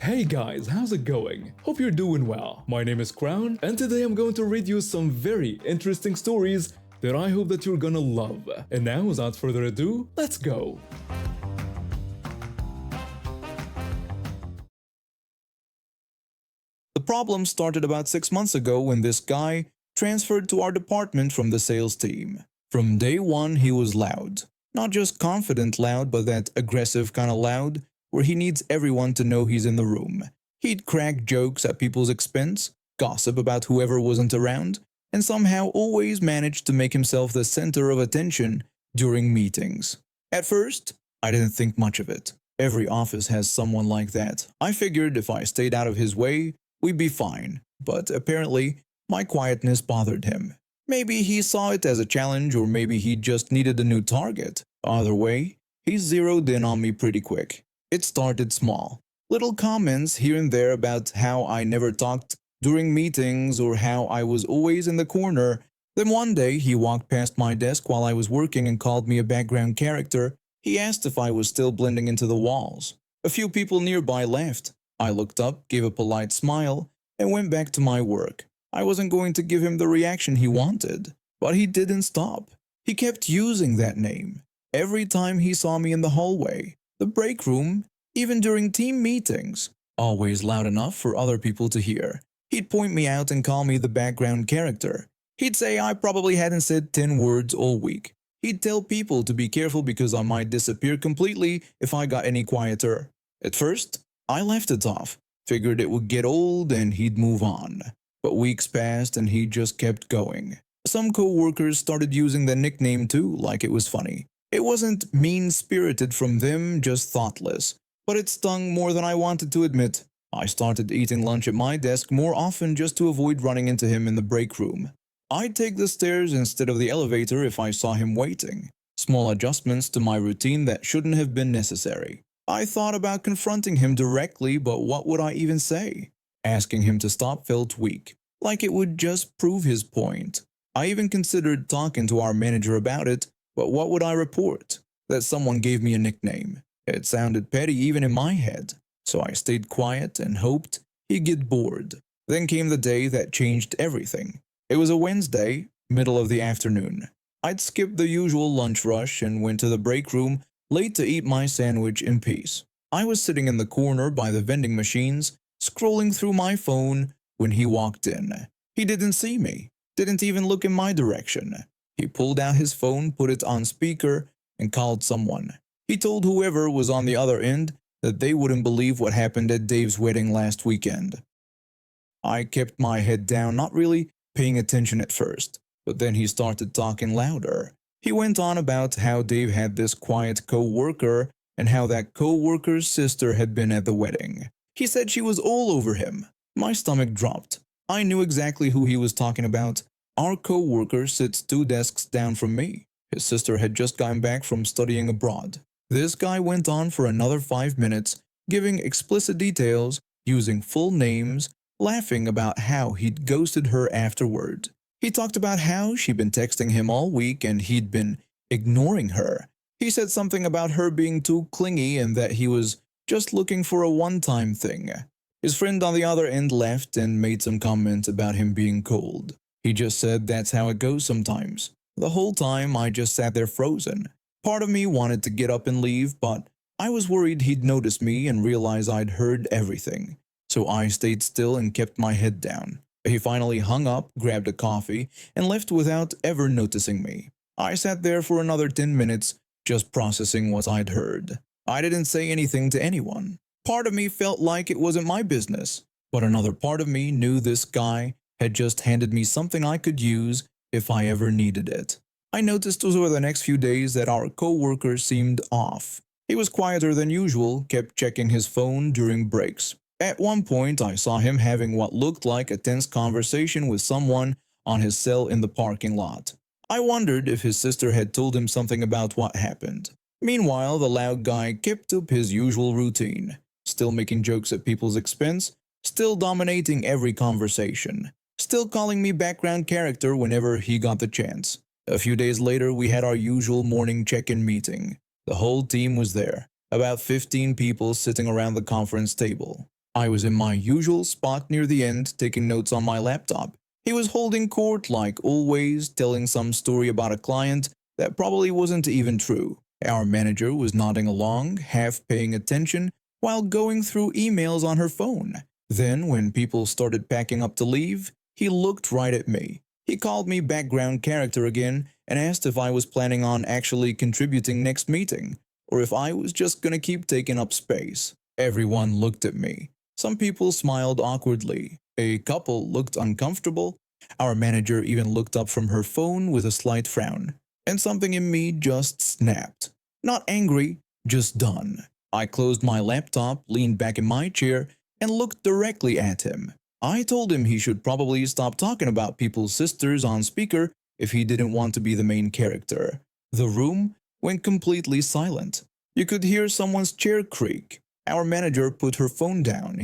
Hey guys, how's it going? Hope you're doing well. My name is Crown, and today I'm going to read you some very interesting stories that I hope that you're gonna love. And now, without further ado, let's go! The problem started about 6 months ago when this guy transferred to our department from the sales team. From day one, he was loud. Not just confident loud, but that aggressive kind of loud where he needs everyone to know he's in the room. He'd crack jokes at people's expense, gossip about whoever wasn't around, and somehow always managed to make himself the center of attention during meetings. At first, I didn't think much of it. Every office has someone like that. I figured if I stayed out of his way, we'd be fine. But apparently, my quietness bothered him. Maybe he saw it as a challenge, or maybe he just needed a new target. Either way, he zeroed in on me pretty quick. It started small. Little comments here and there about how I never talked during meetings or how I was always in the corner. Then one day he walked past my desk while I was working and called me a background character. He asked if I was still blending into the walls. A few people nearby laughed. I looked up, gave a polite smile, and went back to my work. I wasn't going to give him the reaction he wanted, but he didn't stop. He kept using that name every time he saw me in the hallway, the break room, even during team meetings, always loud enough for other people to hear. He'd point me out and call me the background character. He'd say I probably hadn't said 10 words all week. He'd tell people to be careful because I might disappear completely if I got any quieter. At first, I laughed it off, figured it would get old and he'd move on. But weeks passed and he just kept going. Some co-workers started using the nickname too, like it was funny. It wasn't mean-spirited from them, just thoughtless. But it stung more than I wanted to admit. I started eating lunch at my desk more often just to avoid running into him in the break room. I'd take the stairs instead of the elevator if I saw him waiting. Small adjustments to my routine that shouldn't have been necessary. I thought about confronting him directly, but what would I even say? Asking him to stop felt weak, like it would just prove his point. I even considered talking to our manager about it, but what would I report? That someone gave me a nickname. It sounded petty even in my head, so I stayed quiet and hoped he'd get bored. Then came the day that changed everything. It was a Wednesday, middle of the afternoon. I'd skipped the usual lunch rush and went to the break room late to eat my sandwich in peace. I was sitting in the corner by the vending machines, scrolling through my phone when he walked in. He didn't see me, didn't even look in my direction. He pulled out his phone, put it on speaker, and called someone. He told whoever was on the other end that they wouldn't believe what happened at Dave's wedding last weekend. I kept my head down, not really paying attention at first, but then he started talking louder. He went on about how Dave had this quiet co-worker and how that co-worker's sister had been at the wedding. He said she was all over him. My stomach dropped. I knew exactly who he was talking about. Our co-worker sits 2 desks down from me. His sister had just gotten back from studying abroad. This guy went on for another 5 minutes, giving explicit details, using full names, laughing about how he'd ghosted her afterward. He talked about how she'd been texting him all week and he'd been ignoring her. He said something about her being too clingy and that he was just looking for a one-time thing. His friend on the other end laughed and made some comment about him being cold. He just said that's how it goes sometimes. The whole time I just sat there frozen. Part of me wanted to get up and leave, but I was worried he'd notice me and realize I'd heard everything. So I stayed still and kept my head down. He finally hung up, grabbed a coffee, and left without ever noticing me. I sat there for another 10 minutes, just processing what I'd heard. I didn't say anything to anyone. Part of me felt like it wasn't my business, but another part of me knew this guy had just handed me something I could use if I ever needed it. I noticed over the next few days that our co-worker seemed off. He was quieter than usual, kept checking his phone during breaks. At one point, I saw him having what looked like a tense conversation with someone on his cell in the parking lot. I wondered if his sister had told him something about what happened. Meanwhile, the loud guy kept up his usual routine, still making jokes at people's expense, still dominating every conversation, still calling me background character whenever he got the chance. A few days later, we had our usual morning check-in meeting. The whole team was there, about 15 people sitting around the conference table. I was in my usual spot near the end, taking notes on my laptop. He was holding court like always, telling some story about a client that probably wasn't even true. Our manager was nodding along, half paying attention, while going through emails on her phone. Then, when people started packing up to leave, he looked right at me. He called me background character again and asked if I was planning on actually contributing next meeting, or if I was just gonna keep taking up space. Everyone looked at me. Some people smiled awkwardly. A couple looked uncomfortable. Our manager even looked up from her phone with a slight frown. And something in me just snapped. Not angry, just done. I closed my laptop, leaned back in my chair, and looked directly at him. I told him he should probably stop talking about people's sisters on speaker if he didn't want to be the main character. The room went completely silent. You could hear someone's chair creak. Our manager put her phone down.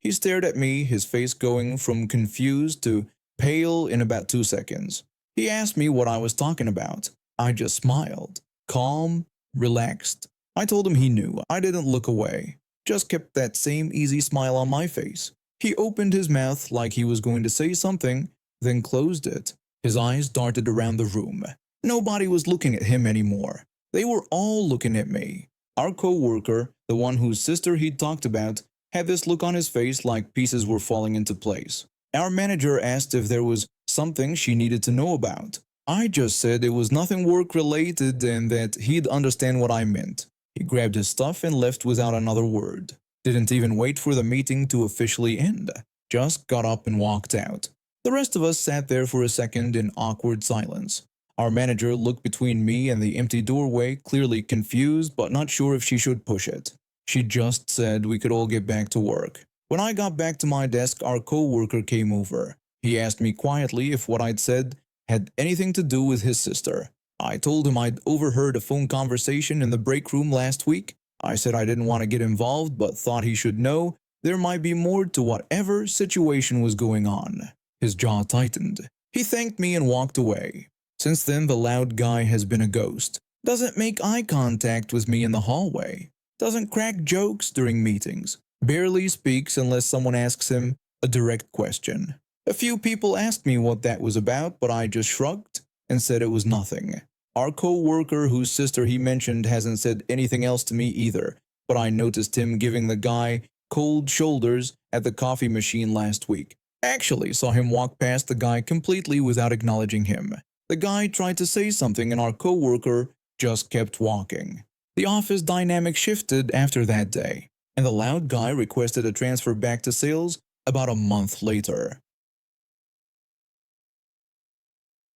He stared at me, his face going from confused to pale in about 2 seconds. He asked me what I was talking about. I just smiled, calm, relaxed. I told him he knew. I didn't look away, just kept that same easy smile on my face. He opened his mouth like he was going to say something, then closed it. His eyes darted around the room. Nobody was looking at him anymore. They were all looking at me. Our co-worker, the one whose sister he'd talked about, had this look on his face like pieces were falling into place. Our manager asked if there was something she needed to know about. I just said it was nothing work-related and that he'd understand what I meant. He grabbed his stuff and left without another word. Didn't even wait for the meeting to officially end. Just got up and walked out. The rest of us sat there for a second in awkward silence. Our manager looked between me and the empty doorway, clearly confused but not sure if she should push it. She just said we could all get back to work. When I got back to my desk, our co-worker came over. He asked me quietly if what I'd said had anything to do with his sister. I told him I'd overheard a phone conversation in the break room last week. I said I didn't want to get involved but thought he should know there might be more to whatever situation was going on. His jaw tightened. He thanked me and walked away. Since then, the loud guy has been a ghost. Doesn't make eye contact with me in the hallway. Doesn't crack jokes during meetings. Barely speaks unless someone asks him a direct question. A few people asked me what that was about, but I just shrugged and said it was nothing. Our co-worker whose sister he mentioned hasn't said anything else to me either, but I noticed him giving the guy cold shoulders at the coffee machine last week. Actually saw him walk past the guy completely without acknowledging him. The guy tried to say something and our co-worker just kept walking. The office dynamic shifted after that day, and the loud guy requested a transfer back to sales about a month later.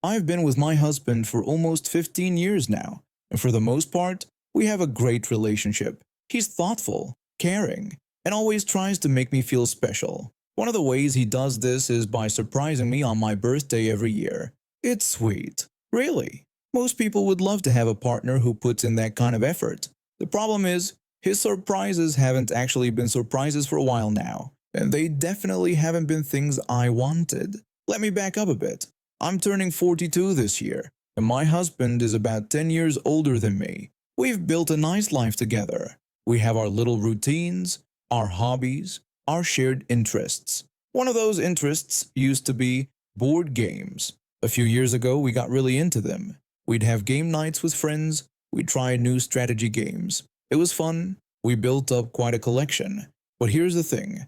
I've been with my husband for almost 15 years now, and for the most part, we have a great relationship. He's thoughtful, caring, and always tries to make me feel special. One of the ways he does this is by surprising me on my birthday every year. It's sweet. Really. Most people would love to have a partner who puts in that kind of effort. The problem is, his surprises haven't actually been surprises for a while now, and they definitely haven't been things I wanted. Let me back up a bit. I'm turning 42 this year, and my husband is about 10 years older than me. We've built a nice life together. We have our little routines, our hobbies, our shared interests. One of those interests used to be board games. A few years ago, we got really into them. We'd have game nights with friends. We'd try new strategy games. It was fun. We built up quite a collection. But here's the thing.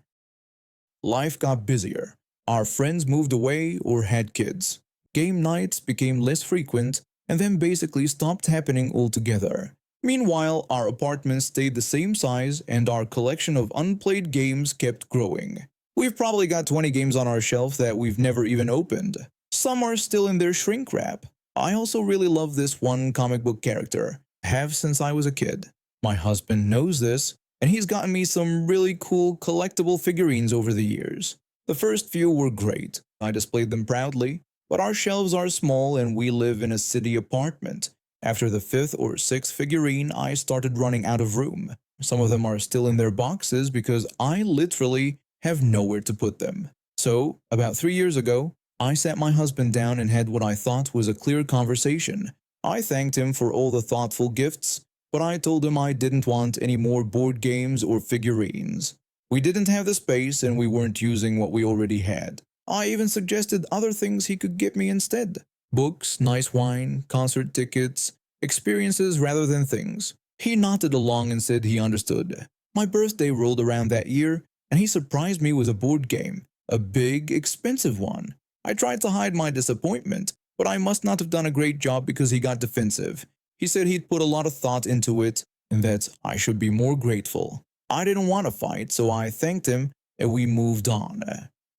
Life got busier. Our friends moved away or had kids. Game nights became less frequent and then basically stopped happening altogether. Meanwhile, our apartment stayed the same size and our collection of unplayed games kept growing. We've probably got 20 games on our shelf that we've never even opened. Some are still in their shrink wrap. I also really love this one comic book character. Have since I was a kid. My husband knows this, and he's gotten me some really cool collectible figurines over the years. The first few were great. I displayed them proudly, but our shelves are small and we live in a city apartment. After the 5th or 6th figurine, I started running out of room. Some of them are still in their boxes because I literally have nowhere to put them. So, about 3 years ago, I sat my husband down and had what I thought was a clear conversation. I thanked him for all the thoughtful gifts, but I told him I didn't want any more board games or figurines. We didn't have the space and we weren't using what we already had. I even suggested other things he could get me instead. Books, nice wine, concert tickets, experiences rather than things. He nodded along and said he understood. My birthday rolled around that year and he surprised me with a board game, a big, expensive one. I tried to hide my disappointment, but I must not have done a great job because he got defensive. He said he'd put a lot of thought into it and that I should be more grateful. I didn't want to fight, so I thanked him and we moved on.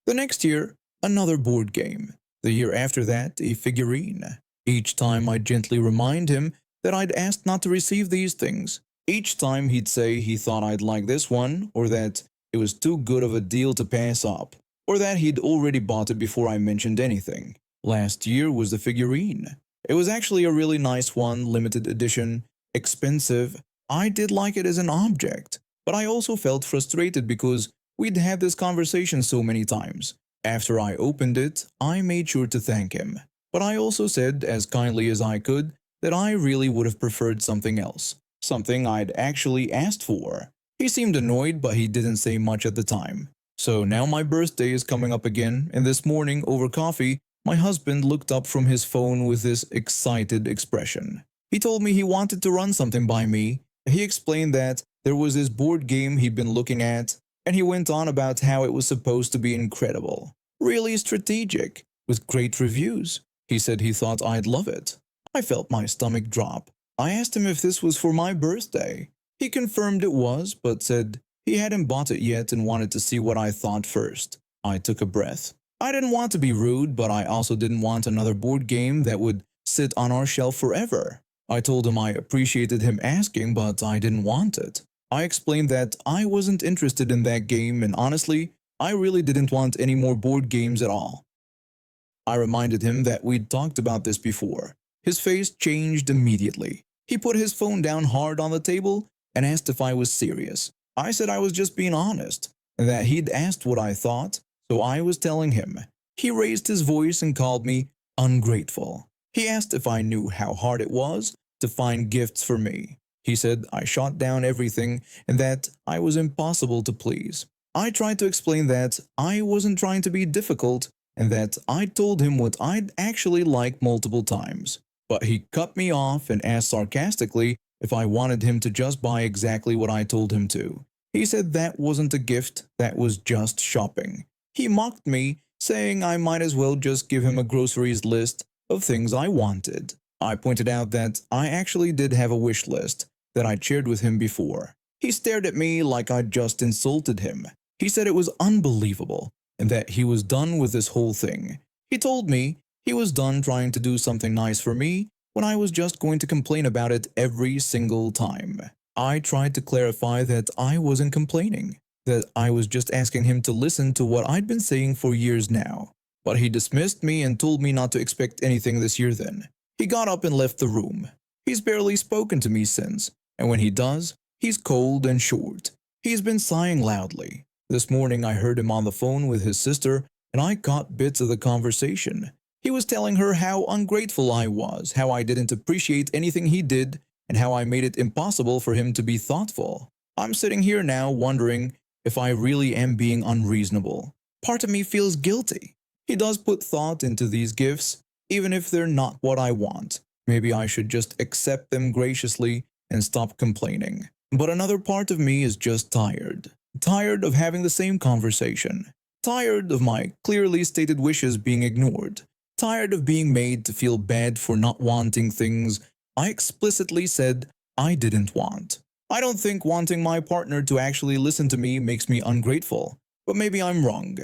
The next year, another board game. The year after that, a figurine. Each time I'd gently remind him that I'd asked not to receive these things. Each time he'd say he thought I'd like this one, or that it was too good of a deal to pass up, or that he'd already bought it before I mentioned anything. Last year was the figurine. It was actually a really nice one, limited edition, expensive. I did like it as an object, but I also felt frustrated because we'd had this conversation so many times. After I opened it, I made sure to thank him, but I also said as kindly as I could that I really would have preferred something else, something I'd actually asked for. He seemed annoyed, but he didn't say much at the time. So now my birthday is coming up again, and this morning over coffee, my husband looked up from his phone with this excited expression. He told me he wanted to run something by me. He explained that there was this board game he'd been looking at, and he went on about how it was supposed to be incredible, really strategic, with great reviews. He said he thought I'd love it. I felt my stomach drop. I asked him if this was for my birthday. He confirmed it was, but said he hadn't bought it yet and wanted to see what I thought first. I took a breath. I didn't want to be rude, but I also didn't want another board game that would sit on our shelf forever. I told him I appreciated him asking, but I didn't want it. I explained that I wasn't interested in that game and honestly, I really didn't want any more board games at all. I reminded him that we'd talked about this before. His face changed immediately. He put his phone down hard on the table and asked if I was serious. I said I was just being honest, and that he'd asked what I thought, so I was telling him. He raised his voice and called me ungrateful. He asked if I knew how hard it was to find gifts for me. He said I shot down everything and that I was impossible to please. I tried to explain that I wasn't trying to be difficult and that I told him what I'd actually like multiple times. But he cut me off and asked sarcastically if I wanted him to just buy exactly what I told him to. He said that wasn't a gift, that was just shopping. He mocked me, saying I might as well just give him a groceries list of things I wanted. I pointed out that I actually did have a wish list that I'd shared with him before. He stared at me like I'd just insulted him. He said it was unbelievable and that he was done with this whole thing. He told me he was done trying to do something nice for me when I was just going to complain about it every single time. I tried to clarify that I wasn't complaining, that I was just asking him to listen to what I'd been saying for years now. But he dismissed me and told me not to expect anything this year then. He got up and left the room. He's barely spoken to me since, and when he does, he's cold and short. He's been sighing loudly. This morning I heard him on the phone with his sister, and I caught bits of the conversation. He was telling her how ungrateful I was, how I didn't appreciate anything he did, and how I made it impossible for him to be thoughtful. I'm sitting here now wondering if I really am being unreasonable. Part of me feels guilty. He does put thought into these gifts, even if they're not what I want. Maybe I should just accept them graciously and stop complaining. But another part of me is just tired. Tired of having the same conversation. Tired of my clearly stated wishes being ignored. Tired of being made to feel bad for not wanting things I explicitly said I didn't want. I don't think wanting my partner to actually listen to me makes me ungrateful, but maybe I'm wrong.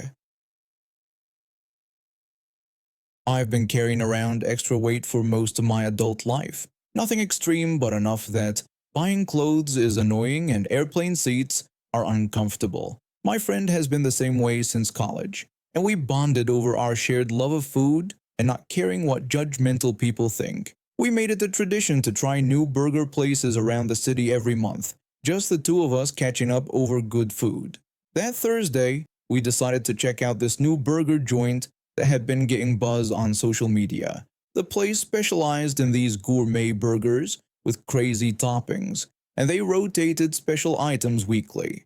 I've been carrying around extra weight for most of my adult life. Nothing extreme, but enough that buying clothes is annoying and airplane seats are uncomfortable. My friend has been the same way since college, and we bonded over our shared love of food and not caring what judgmental people think. We made it a tradition to try new burger places around the city every month, just the two of us catching up over good food. That Thursday, we decided to check out this new burger joint that had been getting buzz on social media. The place specialized in these gourmet burgers with crazy toppings, and they rotated special items weekly.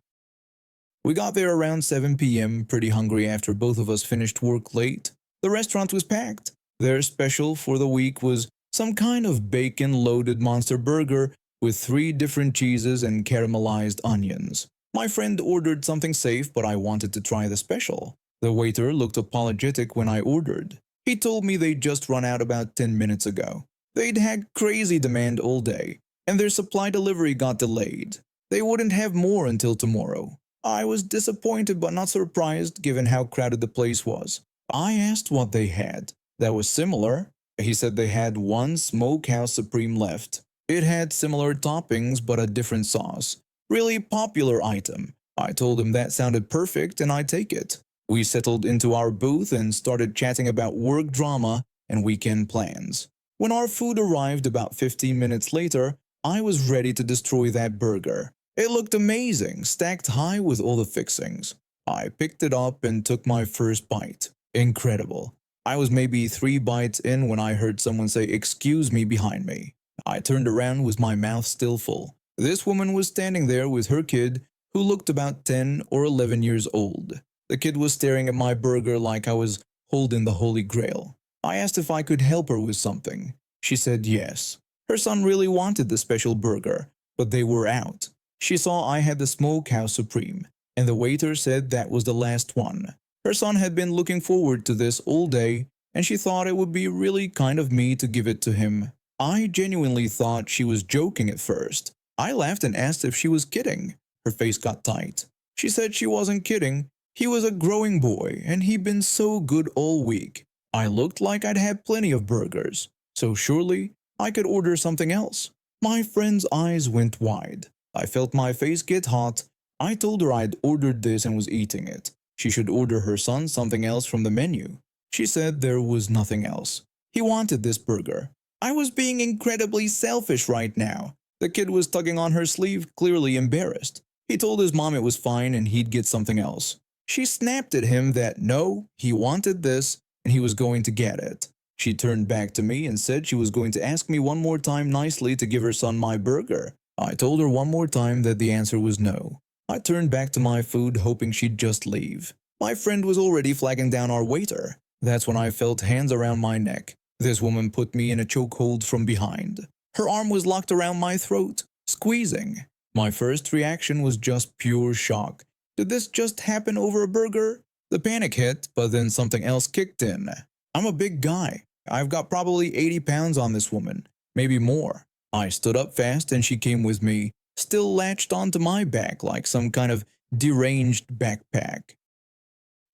We got there around 7 p.m., pretty hungry after both of us finished work late. The restaurant was packed. Their special for the week was some kind of bacon-loaded monster burger with 3 different cheeses and caramelized onions. My friend ordered something safe, but I wanted to try the special. The waiter looked apologetic when I ordered. He told me they'd just run out about 10 minutes ago. They'd had crazy demand all day, and their supply delivery got delayed. They wouldn't have more until tomorrow. I was disappointed but not surprised given how crowded the place was. I asked what they had. That was similar. He said they had one Smokehouse Supreme left. It had similar toppings but a different sauce. Really popular item. I told him that sounded perfect and I'd take it. We settled into our booth and started chatting about work drama and weekend plans. When our food arrived about 15 minutes later, I was ready to destroy that burger. It looked amazing, stacked high with all the fixings. I picked it up and took my first bite. Incredible. I was maybe 3 bites in when I heard someone say "excuse me" behind me. I turned around with my mouth still full. This woman was standing there with her kid, who looked about 10 or 11 years old. The kid was staring at my burger like I was holding the Holy Grail. I asked if I could help her with something. She said yes. Her son really wanted the special burger, but they were out. She saw I had the Smokehouse Supreme, and the waiter said that was the last one. Her son had been looking forward to this all day, and she thought it would be really kind of me to give it to him. I genuinely thought she was joking at first. I laughed and asked if she was kidding. Her face got tight. She said she wasn't kidding. He was a growing boy, and he'd been so good all week. I looked like I'd had plenty of burgers, so surely I could order something else. My friend's eyes went wide. I felt my face get hot. I told her I'd ordered this and was eating it. She should order her son something else from the menu. She said there was nothing else. He wanted this burger. I was being incredibly selfish right now. The kid was tugging on her sleeve, clearly embarrassed. He told his mom it was fine and he'd get something else. She snapped at him that no, he wanted this and he was going to get it. She turned back to me and said she was going to ask me one more time nicely to give her son my burger. I told her one more time that the answer was no. I turned back to my food hoping she'd just leave. My friend was already flagging down our waiter. That's when I felt hands around my neck. This woman put me in a chokehold from behind. Her arm was locked around my throat, squeezing. My first reaction was just pure shock. Did this just happen over a burger? The panic hit, but then something else kicked in. I'm a big guy. I've got probably 80 pounds on this woman, maybe more. I stood up fast and she came with me, still latched onto my back like some kind of deranged backpack.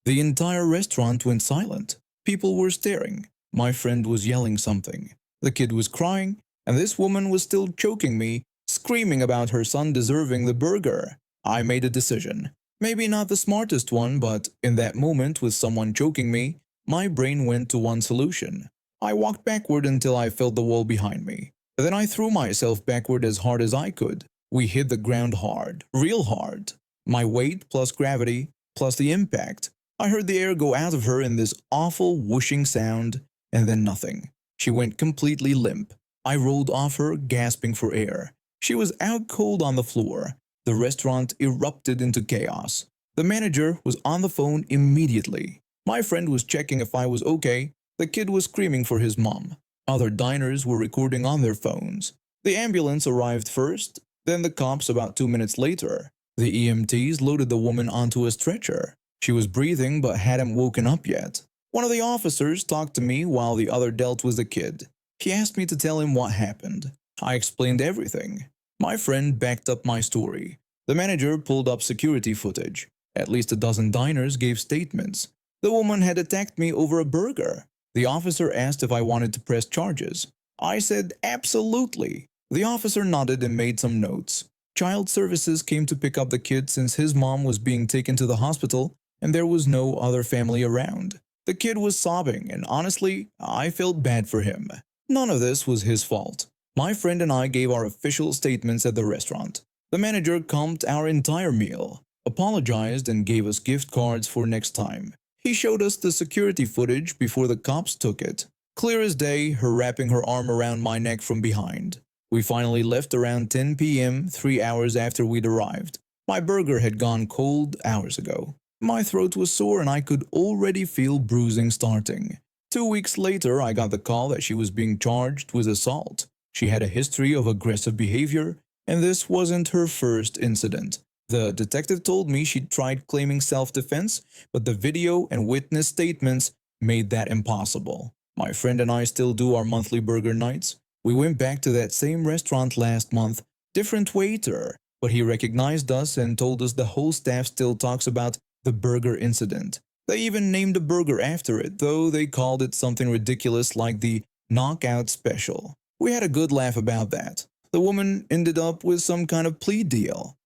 The entire restaurant went silent. People were staring. My friend was yelling something. The kid was crying, and this woman was still choking me, screaming about her son deserving the burger. I made a decision. Maybe not the smartest one, but in that moment with someone choking me, my brain went to one solution. I walked backward until I felt the wall behind me. Then I threw myself backward as hard as I could. We hit the ground hard, real hard. My weight plus gravity plus the impact. I heard the air go out of her in this awful whooshing sound, and then nothing. She went completely limp. I rolled off her, gasping for air. She was out cold on the floor. The restaurant erupted into chaos. The manager was on the phone immediately. My friend was checking if I was okay. The kid was screaming for his mom. Other diners were recording on their phones. The ambulance arrived first, then the cops about 2 minutes later. The EMTs loaded the woman onto a stretcher. She was breathing but hadn't woken up yet. One of the officers talked to me while the other dealt with the kid. He asked me to tell him what happened. I explained everything. My friend backed up my story. The manager pulled up security footage. At least a dozen diners gave statements. The woman had attacked me over a burger. The officer asked if I wanted to press charges. I said absolutely. The officer nodded and made some notes. Child services came to pick up the kid since his mom was being taken to the hospital and there was no other family around. The kid was sobbing and honestly, I felt bad for him. None of this was his fault. My friend and I gave our official statements at the restaurant. The manager comped our entire meal, apologized and gave us gift cards for next time. He showed us the security footage before the cops took it. Clear as day, her wrapping her arm around my neck from behind. We finally left around 10 p.m., 3 hours after we'd arrived. My burger had gone cold hours ago. My throat was sore and I could already feel bruising starting. 2 weeks later, I got the call that she was being charged with assault. She had a history of aggressive behavior, and this wasn't her first incident. The detective told me she'd tried claiming self-defense, but the video and witness statements made that impossible. My friend and I still do our monthly burger nights. We went back to that same restaurant last month, different waiter, but he recognized us and told us the whole staff still talks about the burger incident. They even named a burger after it, though they called it something ridiculous like the Knockout Special. We had a good laugh about that. The woman ended up with some kind of plea deal.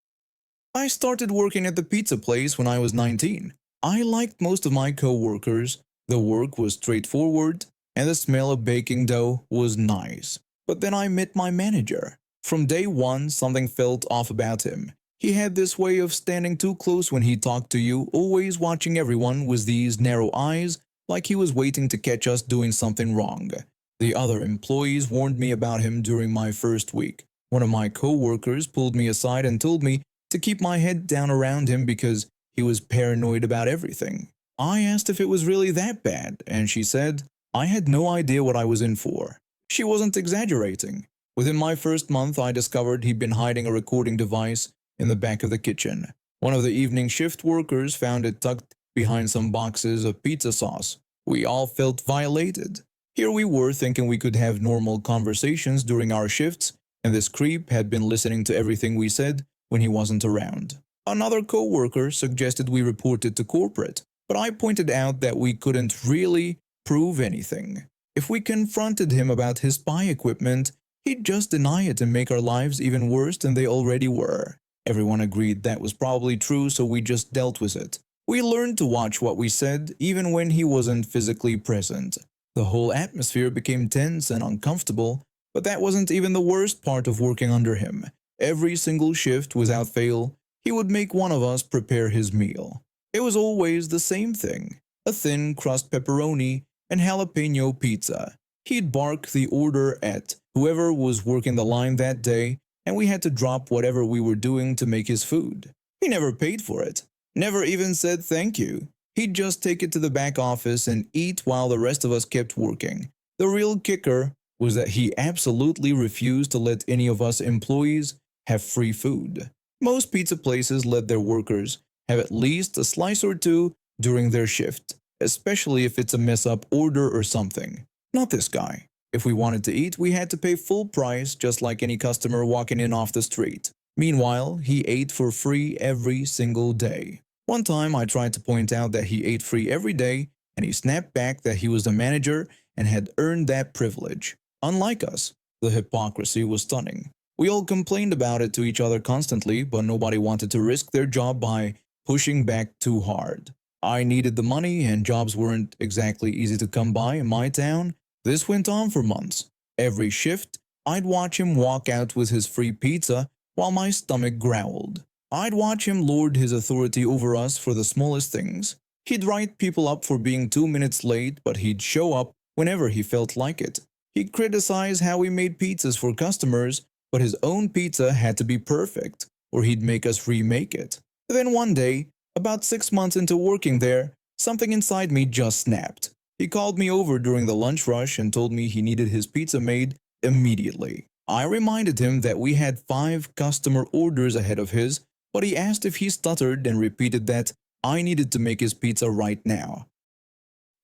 I started working at the pizza place when I was 19. I liked most of my co-workers. The work was straightforward, and the smell of baking dough was nice. But then I met my manager. From day one, something felt off about him. He had this way of standing too close when he talked to you, always watching everyone with these narrow eyes, like he was waiting to catch us doing something wrong. The other employees warned me about him during my first week. One of my co-workers pulled me aside and told me to keep my head down around him because he was paranoid about everything. I asked if it was really that bad, and she said I had no idea what I was in for. She wasn't exaggerating. Within my first month, I discovered he'd been hiding a recording device in the back of the kitchen. One of the evening shift workers found it tucked behind some boxes of pizza sauce. We all felt violated. Here we were thinking we could have normal conversations during our shifts, and this creep had been listening to everything we said when he wasn't around. Another co-worker suggested we report it to corporate, but I pointed out that we couldn't really prove anything. If we confronted him about his spy equipment, he'd just deny it and make our lives even worse than they already were. Everyone agreed that was probably true, so we just dealt with it. We learned to watch what we said, even when he wasn't physically present. The whole atmosphere became tense and uncomfortable, but that wasn't even the worst part of working under him. Every single shift, without fail, he would make one of us prepare his meal. It was always the same thing: a thin crust pepperoni and jalapeno pizza. He'd bark the order at whoever was working the line that day, and we had to drop whatever we were doing to make his food. He never paid for it, never even said thank you. He'd just take it to the back office and eat while the rest of us kept working. The real kicker was that he absolutely refused to let any of us employees have free food. Most pizza places let their workers have at least a slice or two during their shift, especially if it's a mess-up order or something. Not this guy. If we wanted to eat, we had to pay full price, just like any customer walking in off the street. Meanwhile, he ate for free every single day. One time I tried to point out that he ate free every day, and he snapped back that he was the manager and had earned that privilege. Unlike us, the hypocrisy was stunning. We all complained about it to each other constantly, but nobody wanted to risk their job by pushing back too hard. I needed the money, and jobs weren't exactly easy to come by in my town. This went on for months. Every shift, I'd watch him walk out with his free pizza while my stomach growled. I'd watch him lord his authority over us for the smallest things. He'd write people up for being 2 minutes late, but he'd show up whenever he felt like it. He'd criticize how we made pizzas for customers, but his own pizza had to be perfect, or he'd make us remake it. Then one day, about 6 months into working there, something inside me just snapped. He called me over during the lunch rush and told me he needed his pizza made immediately. I reminded him that we had 5 customer orders ahead of his, but he asked if he stuttered and repeated that I needed to make his pizza right now.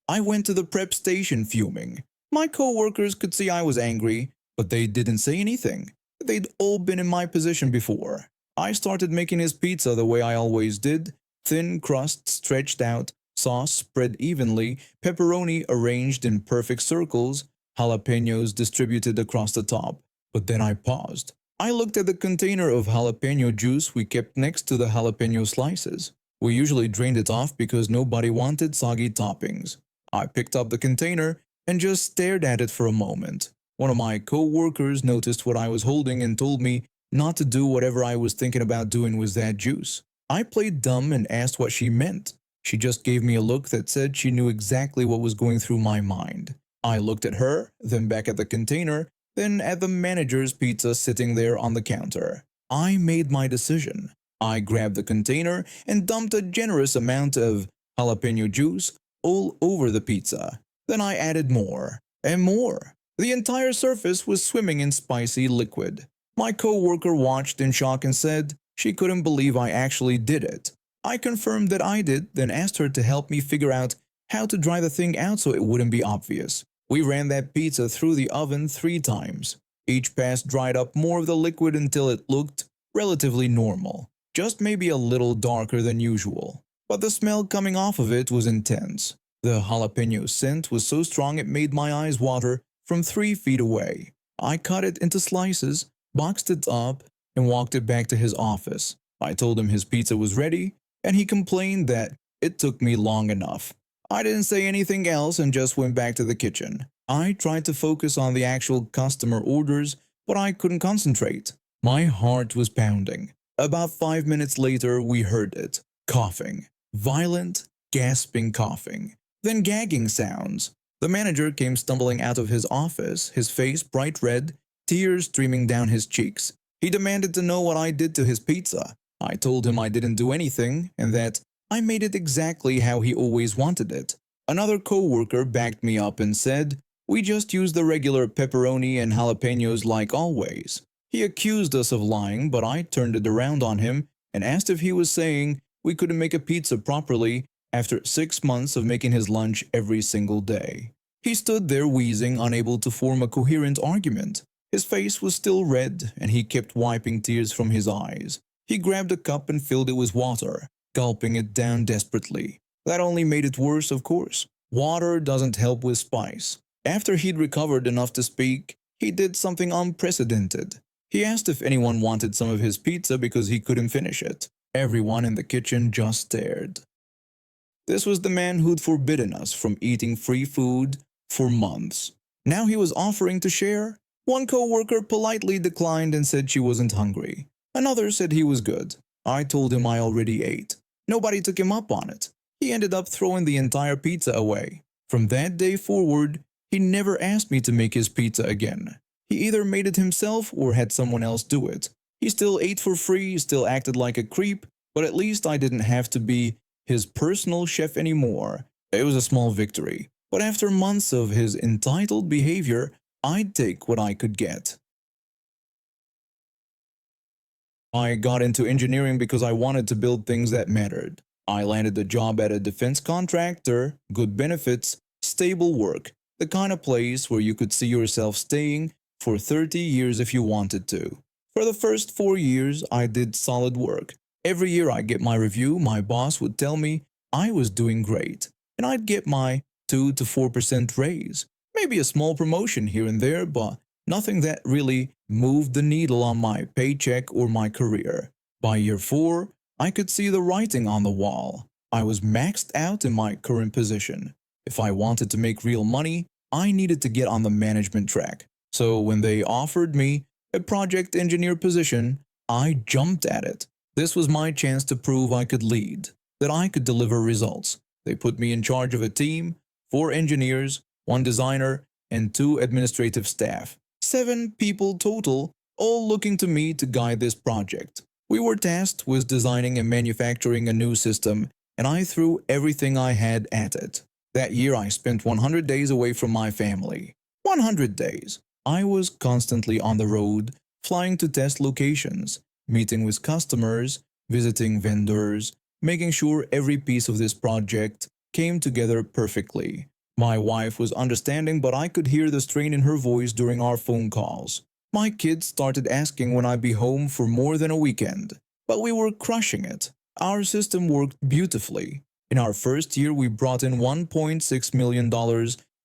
I went to the prep station fuming. My co-workers could see I was angry, but they didn't say anything. They'd all been in my position before. I started making his pizza the way I always did: thin crust stretched out, sauce spread evenly, pepperoni arranged in perfect circles, jalapenos distributed across the top. But then I paused. I looked at the container of jalapeno juice we kept next to the jalapeno slices. We usually drained it off because nobody wanted soggy toppings. I picked up the container and just stared at it for a moment. One of my co-workers noticed what I was holding and told me not to do whatever I was thinking about doing with that juice. I played dumb and asked what she meant. She just gave me a look that said she knew exactly what was going through my mind. I looked at her, then back at the container, then at the manager's pizza sitting there on the counter. I made my decision. I grabbed the container and dumped a generous amount of jalapeno juice all over the pizza. Then I added more and more. The entire surface was swimming in spicy liquid. My coworker watched in shock and said she couldn't believe I actually did it. I confirmed that I did, then asked her to help me figure out how to dry the thing out so it wouldn't be obvious. We ran that pizza through the oven 3 times. Each pass dried up more of the liquid until it looked relatively normal, just maybe a little darker than usual. But the smell coming off of it was intense. The jalapeno scent was so strong it made my eyes water from 3 feet away. I cut it into slices, boxed it up, and walked it back to his office. I told him his pizza was ready, and he complained that it took me long enough. I didn't say anything else and just went back to the kitchen. I tried to focus on the actual customer orders, but I couldn't concentrate. My heart was pounding. About 5 minutes later, we heard it. Coughing. Violent, gasping coughing. Then gagging sounds. The manager came stumbling out of his office, his face bright red, tears streaming down his cheeks. He demanded to know what I did to his pizza. I told him I didn't do anything and that I made it exactly how he always wanted it. Another coworker backed me up and said, "We just used the regular pepperoni and jalapenos like always." He accused us of lying, but I turned it around on him and asked if he was saying we couldn't make a pizza properly after 6 months of making his lunch every single day. He stood there wheezing, unable to form a coherent argument. His face was still red, and he kept wiping tears from his eyes. He grabbed a cup and filled it with water, gulping it down desperately. That only made it worse, of course. Water doesn't help with spice. After he'd recovered enough to speak, he did something unprecedented. He asked if anyone wanted some of his pizza because he couldn't finish it. Everyone in the kitchen just stared. This was the man who'd forbidden us from eating free food for months. Now he was offering to share. One coworker politely declined and said she wasn't hungry. Another said he was good. I told him I already ate. Nobody took him up on it. He ended up throwing the entire pizza away. From that day forward, he never asked me to make his pizza again. He either made it himself or had someone else do it. He still ate for free, still acted like a creep, but at least I didn't have to be his personal chef anymore. It was a small victory, but after months of his entitled behavior, I'd take what I could get. I got into engineering because I wanted to build things that mattered. I landed a job at a defense contractor, good benefits, stable work, the kind of place where you could see yourself staying for 30 years if you wanted to. For the first 4 years, I did solid work. Every year I get my review, my boss would tell me I was doing great, and I'd get my 2 to 4% raise. Maybe a small promotion here and there, but nothing that really moved the needle on my paycheck or my career. By year 4, I could see the writing on the wall. I was maxed out in my current position. If I wanted to make real money, I needed to get on the management track. So when they offered me a project engineer position, I jumped at it. This was my chance to prove I could lead, that I could deliver results. They put me in charge of a team, 4 engineers, 1 designer, and 2 administrative staff. 7 people total, all looking to me to guide this project. We were tasked with designing and manufacturing a new system, and I threw everything I had at it. That year I spent 100 days away from my family. 100 days. I was constantly on the road, flying to test locations, meeting with customers, visiting vendors, making sure every piece of this project came together perfectly. My wife was understanding, but I could hear the strain in her voice during our phone calls. My kids started asking when I'd be home for more than a weekend, but we were crushing it. Our system worked beautifully. In our first year, we brought in $1.6 million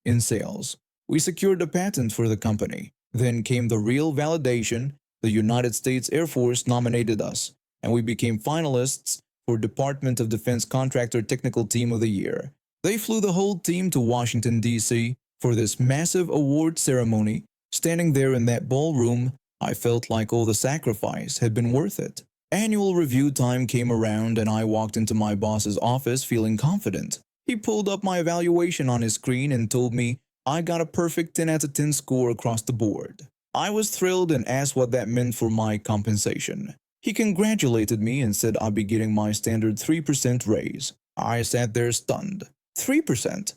in sales. We secured a patent for the company. Then came the real validation. The United States Air Force nominated us, and we became finalists for Department of Defense Contractor Technical Team of the Year. They flew the whole team to Washington, D.C. for this massive award ceremony. Standing there in that ballroom, I felt like all the sacrifice had been worth it. Annual review time came around and I walked into my boss's office feeling confident. He pulled up my evaluation on his screen and told me I got a perfect 10 out of 10 score across the board. I was thrilled and asked what that meant for my compensation. He congratulated me and said I'd be getting my standard 3% raise. I sat there stunned. 3%?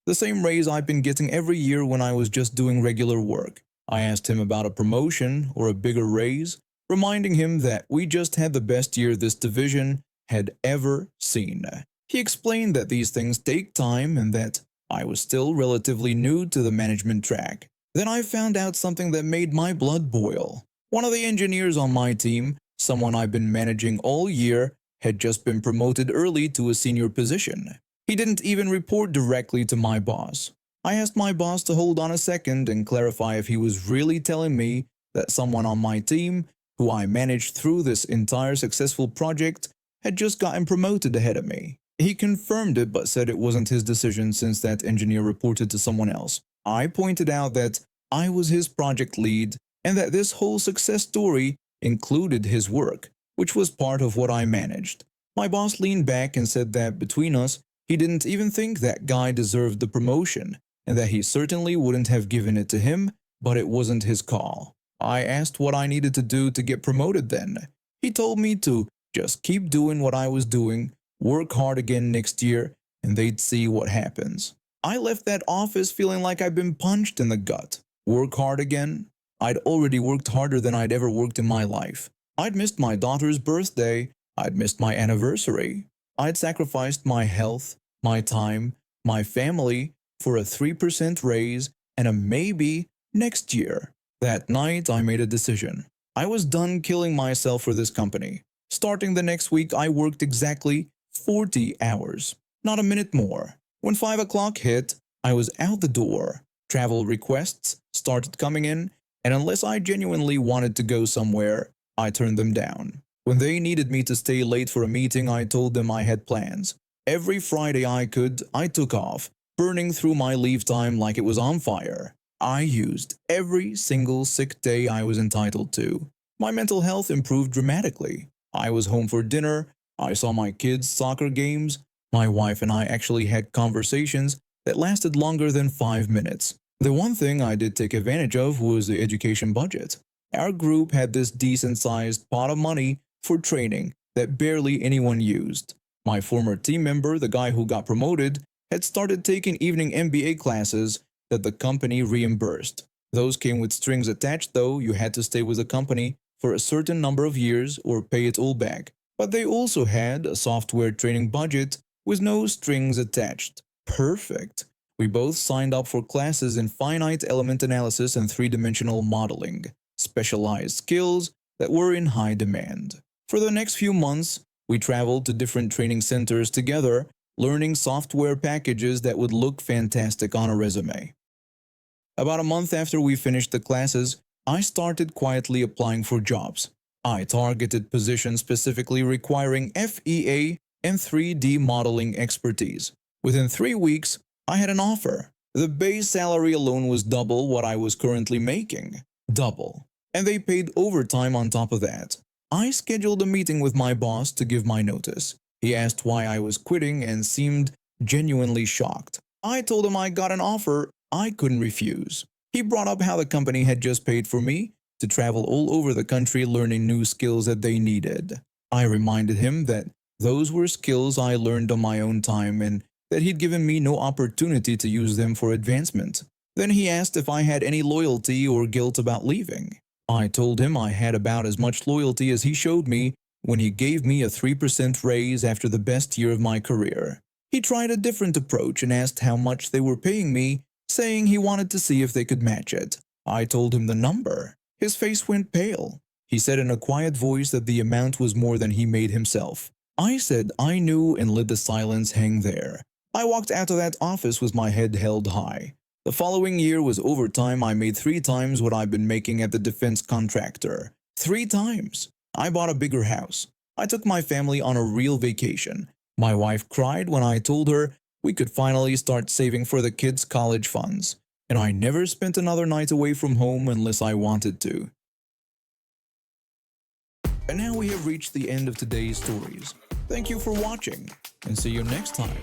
The same raise I've been getting every year when I was just doing regular work. I asked him about a promotion or a bigger raise, reminding him that we just had the best year this division had ever seen. He explained that these things take time and that I was still relatively new to the management track. Then I found out something that made my blood boil. One of the engineers on my team, someone I've been managing all year, had just been promoted early to a senior position. He didn't even report directly to my boss. I asked my boss to hold on a second and clarify if he was really telling me that someone on my team, who I managed through this entire successful project, had just gotten promoted ahead of me. He confirmed it but said it wasn't his decision since that engineer reported to someone else. I pointed out that I was his project lead and that this whole success story included his work, which was part of what I managed. My boss leaned back and said that between us, he didn't even think that guy deserved the promotion and that he certainly wouldn't have given it to him, but it wasn't his call. I asked what I needed to do to get promoted then. He told me to just keep doing what I was doing, work hard again next year, and they'd see what happens. I left that office feeling like I'd been punched in the gut. Work hard again? I'd already worked harder than I'd ever worked in my life. I'd missed my daughter's birthday. I'd missed my anniversary. I'd sacrificed my health, my time, my family for a 3% raise and a maybe next year. That night, I made a decision. I was done killing myself for this company. Starting the next week, I worked exactly 40 hours, not a minute more. When 5 o'clock hit, I was out the door. Travel requests started coming in, and unless I genuinely wanted to go somewhere, I turned them down. When they needed me to stay late for a meeting, I told them I had plans. Every Friday I could, I took off, burning through my leave time like it was on fire. I used every single sick day I was entitled to. My mental health improved dramatically. I was home for dinner, I saw my kids' soccer games, my wife and I actually had conversations that lasted longer than 5 minutes. The one thing I did take advantage of was the education budget. Our group had this decent-sized pot of money for training that barely anyone used. My former team member, the guy who got promoted, had started taking evening MBA classes that the company reimbursed. Those came with strings attached though. You had to stay with the company for a certain number of years or pay it all back. But they also had a software training budget with no strings attached. Perfect. We both signed up for classes in finite element analysis and three-dimensional modeling, specialized skills that were in high demand. For the next few months, we traveled to different training centers together, learning software packages that would look fantastic on a resume. About a month after we finished the classes, I started quietly applying for jobs. I targeted positions specifically requiring FEA and 3D modeling expertise. Within 3 weeks, I had an offer. The base salary alone was double what I was currently making. Double. And they paid overtime on top of that. I scheduled a meeting with my boss to give my notice. He asked why I was quitting and seemed genuinely shocked. I told him I got an offer I couldn't refuse. He brought up how the company had just paid for me to travel all over the country learning new skills that they needed. I reminded him that those were skills I learned on my own time and that he'd given me no opportunity to use them for advancement. Then he asked if I had any loyalty or guilt about leaving. I told him I had about as much loyalty as he showed me when he gave me a 3% raise after the best year of my career. He tried a different approach and asked how much they were paying me, saying he wanted to see if they could match it. I told him the number. His face went pale. He said in a quiet voice that the amount was more than he made himself. I said I knew and let the silence hang there. I walked out of that office with my head held high. The following year was overtime. I made 3 times what I'd been making at the defense contractor. 3 times. I bought a bigger house. I took my family on a real vacation. My wife cried when I told her we could finally start saving for the kids' college funds. And I never spent another night away from home unless I wanted to. And now we have reached the end of today's stories. Thank you for watching, and see you next time.